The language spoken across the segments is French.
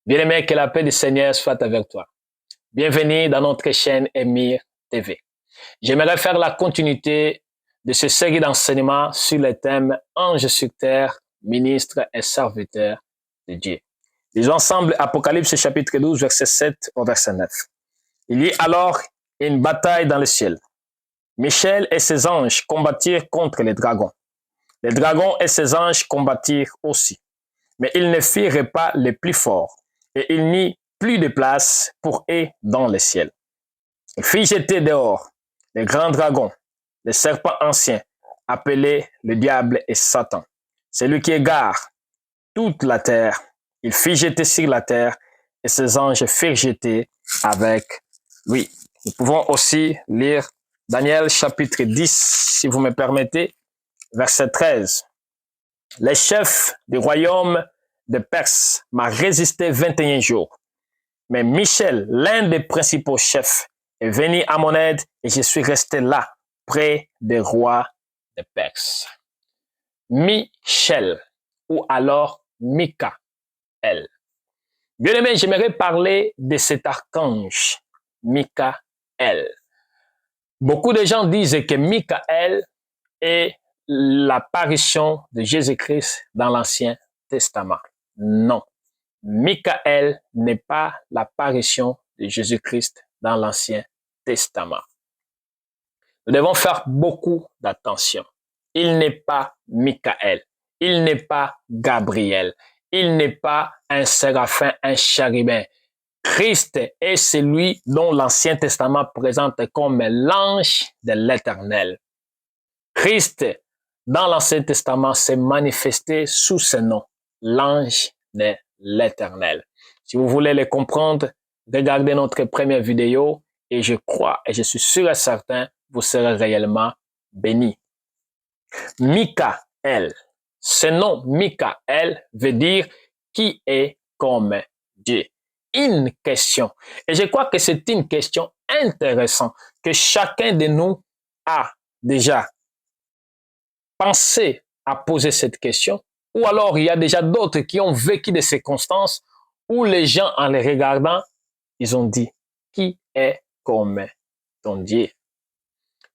Bien-aimé, que la paix du Seigneur soit avec toi. Bienvenue dans notre chaîne Émir TV. J'aimerais faire la continuité de ce série d'enseignements sur le thème Ange sur terre, ministre et serviteur de Dieu. Lisons ensemble Apocalypse chapitre 12, verset 7 au verset 9. Il y eut alors une bataille dans le ciel. Michel et ses anges combattirent contre les dragons. Les dragons et ses anges combattirent aussi. Mais ils ne firent pas les plus forts, et il n'y eut plus de place pour eux dans le ciel. Il fit jeter dehors les grands dragons, les serpents anciens, appelés le diable et Satan, celui qui égare toute la terre. Il fit jeter sur la terre, et ses anges firent jeter avec lui. Nous pouvons aussi lire Daniel chapitre 10, si vous me permettez, verset 13. Les chefs du royaume de Perse m'a résisté 21 jours. Mais Michel, l'un des principaux chefs, est venu à mon aide et je suis resté là, près des rois de Perse. Michel, ou alors Michaël. Bien aimé, j'aimerais parler de cet archange, Michaël. Beaucoup de gens disent que Michaël est l'apparition de Jésus-Christ dans l'Ancien Testament. Non. Michaël n'est pas l'apparition de Jésus-Christ dans l'Ancien Testament. Nous devons faire beaucoup d'attention. Il n'est pas Michaël. Il n'est pas Gabriel. Il n'est pas un séraphin, un chérubin. Christ est celui dont l'Ancien Testament présente comme l'ange de l'Éternel. Christ, dans l'Ancien Testament, s'est manifesté sous ce nom, l'ange de l'Éternel. Si vous voulez le comprendre, regardez notre première vidéo et je crois et je suis sûr et certain, vous serez réellement bénis. Michaël, ce nom Michaël veut dire qui est comme Dieu. Une question. Et je crois que c'est une question intéressante que chacun de nous a déjà pensé à poser cette question, ou alors il y a déjà d'autres qui ont vécu des circonstances où les gens, en les regardant, ils ont dit, qui est comme ton Dieu?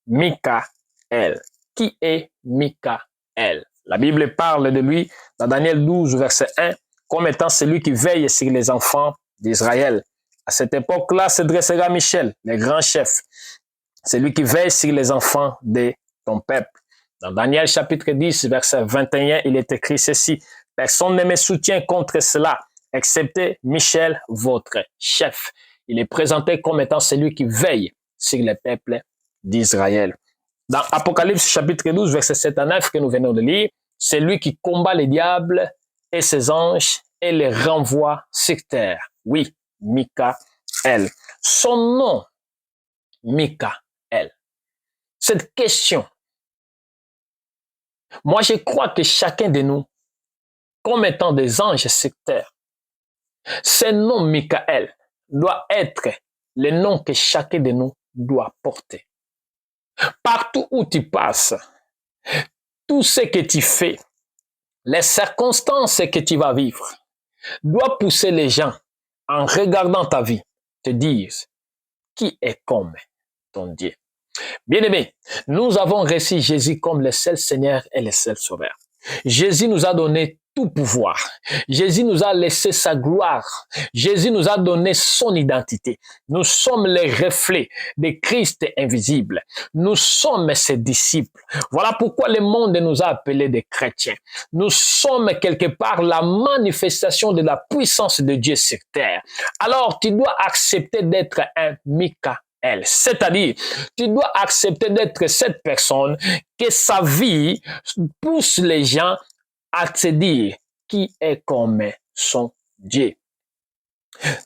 Michaël. Qui est Michaël? La Bible parle de lui dans Daniel 12, verset 1, comme étant celui qui veille sur les enfants d'Israël. À cette époque-là se dressera Michel, le grand chef, celui qui veille sur les enfants de ton peuple. Dans Daniel chapitre 10, verset 21, il est écrit ceci. Personne ne me soutient contre cela, excepté Michel, votre chef. Il est présenté comme étant celui qui veille sur le peuple d'Israël. Dans Apocalypse chapitre 12, verset 7 à 9 que nous venons de lire, c'est lui qui combat les diables et ses anges et les renvoie sur terre. Oui, Michaël. Son nom, Michaël. Cette question, moi je crois que chacun de nous, comme étant des anges sur terre, ce nom Michaël doit être le nom que chacun de nous doit porter. Partout où tu passes, tout ce que tu fais, les circonstances que tu vas vivre, doit pousser les gens, en regardant ta vie, te dire qui est comme ton Dieu. Bien-aimé, nous avons reçu Jésus comme le seul Seigneur et le seul Sauveur. Jésus nous a donné tout pouvoir. Jésus nous a laissé sa gloire. Jésus nous a donné son identité. Nous sommes les reflets de Christ invisible. Nous sommes ses disciples. Voilà pourquoi le monde nous a appelés des chrétiens. Nous sommes quelque part la manifestation de la puissance de Dieu sur terre. Alors, tu dois accepter d'être un Michaël. C'est-à-dire, tu dois accepter d'être cette personne que sa vie pousse les gens à te dire qui est comme son Dieu.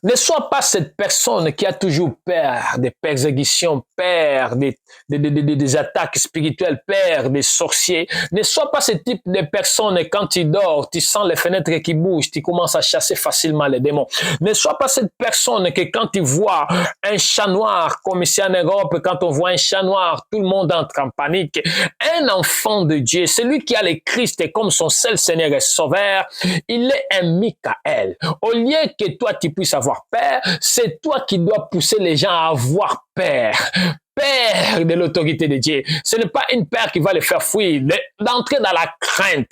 Ne sois pas cette personne qui a toujours peur des persécutions, peur des attaques spirituelles, peur des sorciers. Ne sois pas ce type de personne quand tu dors, tu sens les fenêtres qui bougent, tu commences à chasser facilement les démons. Ne sois pas cette personne que quand tu vois un chat noir, comme ici en Europe, quand on voit un chat noir, tout le monde entre en panique. Un enfant de Dieu, celui qui a le Christ comme son seul Seigneur et Sauveur, il est un Michael. Au lieu que toi tu puisses avoir peur, c'est toi qui dois pousser les gens à avoir peur. Peur de l'autorité de Dieu. Ce n'est pas une peur qui va les faire fuir, d'entrer dans la crainte.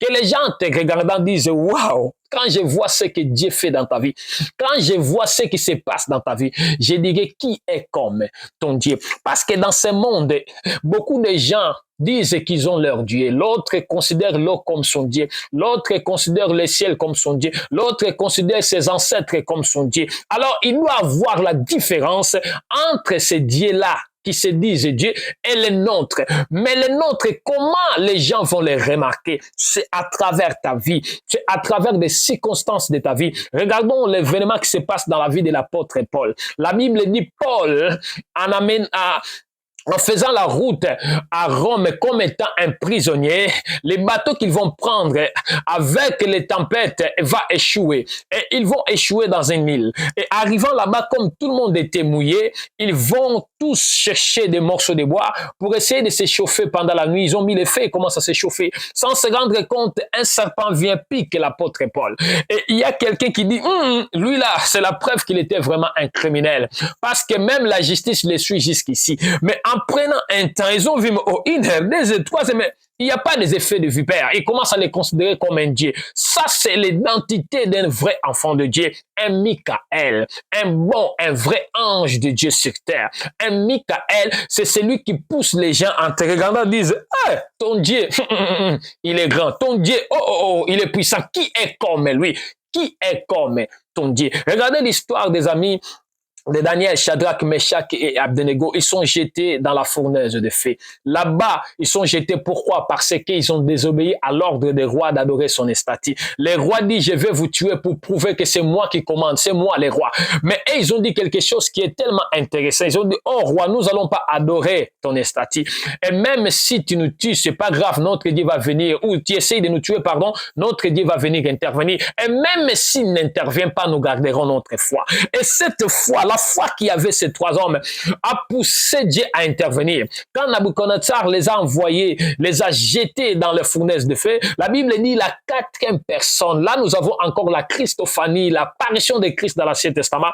Que les gens te regardant disent, waouh, quand je vois ce que Dieu fait dans ta vie, quand je vois ce qui se passe dans ta vie, je dirais qui est comme ton Dieu. Parce que dans ce monde, beaucoup de gens disent qu'ils ont leur Dieu. L'autre considère l'eau comme son Dieu. L'autre considère le ciel comme son Dieu. L'autre considère ses ancêtres comme son Dieu. Alors, il doit avoir la différence entre ces dieux-là qui se disent Dieu et les nôtres. Mais les nôtres, comment les gens vont les remarquer? C'est à travers ta vie. C'est à travers des circonstances de ta vie. Regardons l'événement qui se passe dans la vie de l'apôtre Paul. La Bible dit Paul en faisant la route à Rome comme étant un prisonnier, les bateaux qu'ils vont prendre avec les tempêtes vont échouer. Et ils vont échouer dans une île. Et arrivant là-bas, comme tout le monde était mouillé, ils vont tous chercher des morceaux de bois pour essayer de s'échauffer pendant la nuit. Ils ont mis les feux et commencent à s'échauffer. Sans se rendre compte, un serpent vient piquer l'apôtre Paul. Et il y a quelqu'un qui dit, lui là, c'est la preuve qu'il était vraiment un criminel. Parce que même la justice le suit jusqu'ici. Mais en prenant un temps, ils ont vu, oh, des étoiles, mais il n'y a pas des effets de vipère. Ils commencent à les considérer comme un Dieu. Ça, c'est l'identité d'un vrai enfant de Dieu. Un Michael, un vrai ange de Dieu sur terre. Un Michael, c'est celui qui pousse les gens en te regardant, disent, hey, ton Dieu, il est grand. Ton Dieu, il est puissant. Qui est comme lui? Qui est comme ton Dieu? Regardez l'histoire des amis de Daniel, Shadrach, Meshach et Abednego, ils sont jetés dans la fournaise de feu. Là-bas, ils sont jetés. Pourquoi? Parce qu'ils ont désobéi à l'ordre des rois d'adorer son statue. Les rois disent, je vais vous tuer pour prouver que c'est moi qui commande, c'est moi les rois. Mais eux, ils ont dit quelque chose qui est tellement intéressant. Ils ont dit, oh roi, nous allons pas adorer ton statue. Et même si tu nous tues, c'est pas grave, notre Dieu va venir, ou tu essayes de nous tuer, pardon, notre Dieu va venir intervenir. Et même s'il n'intervient pas, nous garderons notre foi. Et cette foi, la foi qui avait ces trois hommes a poussé Dieu à intervenir. Quand Nabuchodonosor les a envoyés, les a jetés dans les fournaises de feu, la Bible dit la quatrième personne. Là, nous avons encore la Christophanie, l'apparition de Christ dans l'Ancien Testament.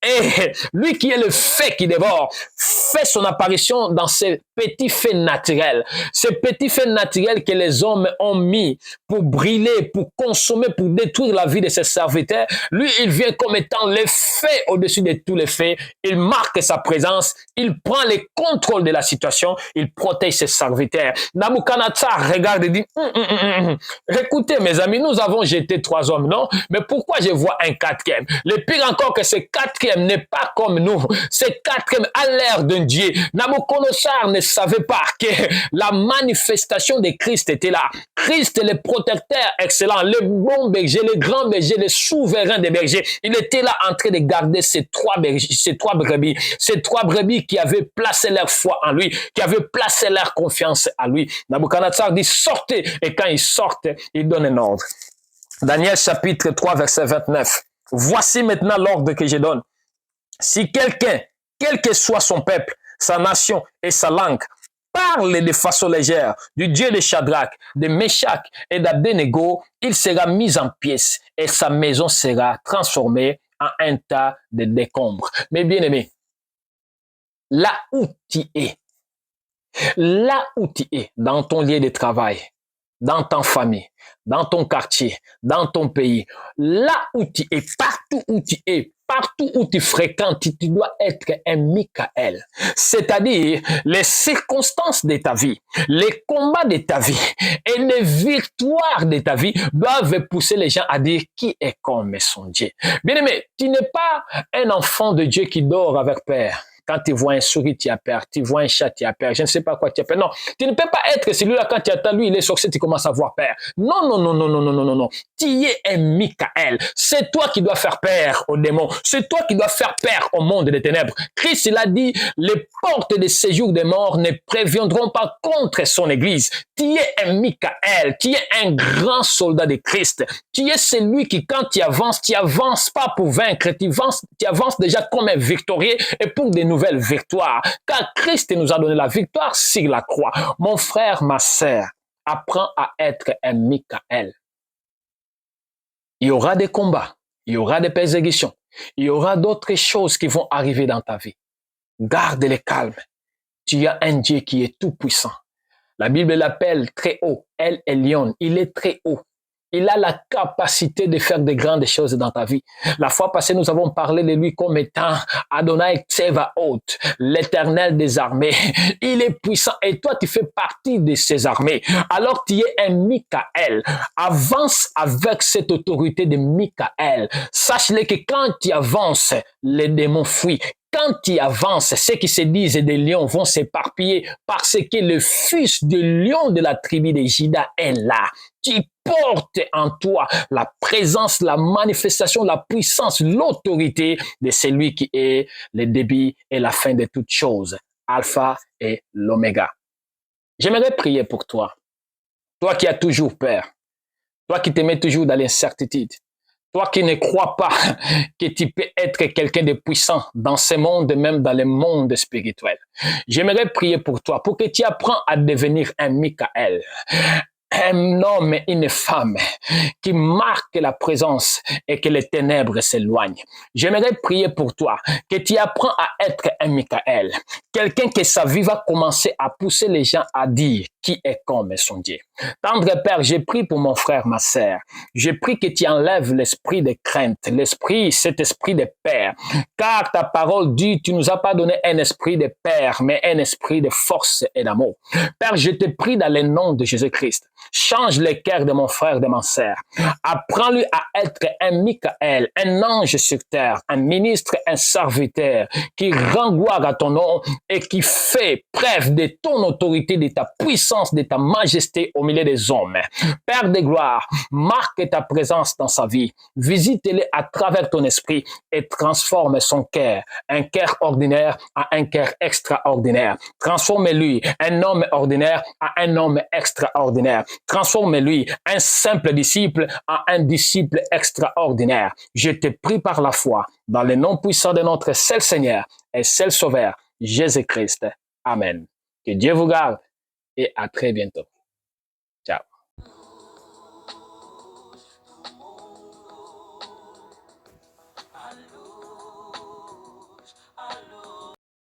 Et lui qui est le fait qui dévore, fait son apparition dans ces petits faits naturels. Ces petits faits naturels que les hommes ont mis pour brûler, pour consommer, pour détruire la vie de ses serviteurs. Lui, il vient comme étant le fait au-dessus de tous les faits. Il marque sa présence. Il prend le contrôle de la situation. Il protège ses serviteurs. Nabuchodonosor regarde et dit, écoutez mes amis, nous avons jeté trois hommes, non? Mais pourquoi je vois un quatrième? Le pire encore que ce quatrième n'est pas comme nous. Ce quatrième a l'air d'un Dieu. Nabuchodonosor ne savait pas que la manifestation de Christ était là. Christ est le protecteur excellent, le bon berger, le grand berger, le souverain des bergers. Il était là en train de garder ces trois brebis qui avaient placé leur foi en lui, qui avaient placé leur confiance en lui. Nabuchodonosor dit sortez, et quand ils sortent, il donne un ordre. Daniel chapitre 3 verset 29. Voici maintenant l'ordre que je donne. Si quelqu'un, quel que soit son peuple, sa nation et sa langue, parle de façon légère du Dieu de Shadrach, de Meshach et d'Abednego, il sera mis en pièces et sa maison sera transformée en un tas de décombres. Mais bien aimé, là où tu es, dans ton lieu de travail, dans ta famille, dans ton quartier, dans ton pays, là où tu es, partout où tu fréquentes, tu dois être un Michael. C'est-à-dire, les circonstances de ta vie, les combats de ta vie et les victoires de ta vie doivent pousser les gens à dire qui est comme son Dieu. Bien aimé, tu n'es pas un enfant de Dieu qui dort avec peur. Quand tu vois un souris, tu as peur. Tu vois un chat, tu as peur. Je ne sais pas quoi, tu as peur. Non, tu ne peux pas être celui-là quand tu attends lui, il est sorcier, tu commences à avoir peur. Non, non, non, non, non, non, non, non, non. Tu es un Michael. C'est toi qui dois faire peur aux démons. C'est toi qui dois faire peur au monde des ténèbres. Christ, il a dit, les portes de séjour des morts ne préviendront pas contre son église. Tu es un Michael. Tu es un grand soldat de Christ. Tu es celui qui, quand tu avances pas pour vaincre, tu avances déjà comme un victorieux et pour des nouvelles victoires. Car Christ nous a donné la victoire sur la croix. Mon frère, ma sœur, apprends à être un Michael. Il y aura des combats, il y aura des persécutions, il y aura d'autres choses qui vont arriver dans ta vie. Garde le calme. Tu as un Dieu qui est tout puissant. La Bible l'appelle très haut. El Elyon, il est très haut. Il a la capacité de faire de grandes choses dans ta vie. La fois passée, nous avons parlé de lui comme étant Adonai Tsevaot, l'éternel des armées. Il est puissant et toi, tu fais partie de ces armées. Alors, tu es un Michael. Avance avec cette autorité de Michael. Sache-le que quand tu avances, les démons fuient. Quand tu avances, ceux qui se disent des lions vont s'éparpiller parce que le fils de lion de la tribu de Juda est là. Tu portes en toi la présence, la manifestation, la puissance, l'autorité de celui qui est le début et la fin de toutes choses, Alpha et l'Oméga. J'aimerais prier pour toi, toi qui as toujours peur, toi qui te mets toujours dans l'incertitude, toi qui ne crois pas que tu peux être quelqu'un de puissant dans ce monde, même dans le monde spirituel. J'aimerais prier pour toi, pour que tu apprennes à devenir un Michael. Un homme et une femme qui marquent la présence et que les ténèbres s'éloignent. J'aimerais prier pour toi, que tu apprends à être un Michael. Quelqu'un que sa vie va commencer à pousser les gens à dire qui est comme son Dieu. Tendre Père, j'ai pris pour mon frère, ma sœur. J'ai pris que tu enlèves l'esprit de crainte, cet esprit de peur. Car ta parole dit, tu nous as pas donné un esprit de peur, mais un esprit de force et d'amour. Père, je te prie dans le nom de Jésus-Christ. Change le cœur de mon frère, de ma sœur. Apprends-lui à être un Michael, un ange sur terre, un ministre, un serviteur qui rend gloire à ton nom et qui fait preuve de ton autorité, de ta puissance, de ta majesté au milieu des hommes. Père de gloire, marque ta présence dans sa vie. Visite-le à travers ton esprit et transforme son cœur, un cœur ordinaire à un cœur extraordinaire. Transforme-lui un homme ordinaire à un homme extraordinaire. Transforme-lui un simple disciple en un disciple extraordinaire. Je te prie par la foi, dans le nom puissant de notre seul Seigneur et seul Sauveur, Jésus-Christ. Amen. Que Dieu vous garde et à très bientôt.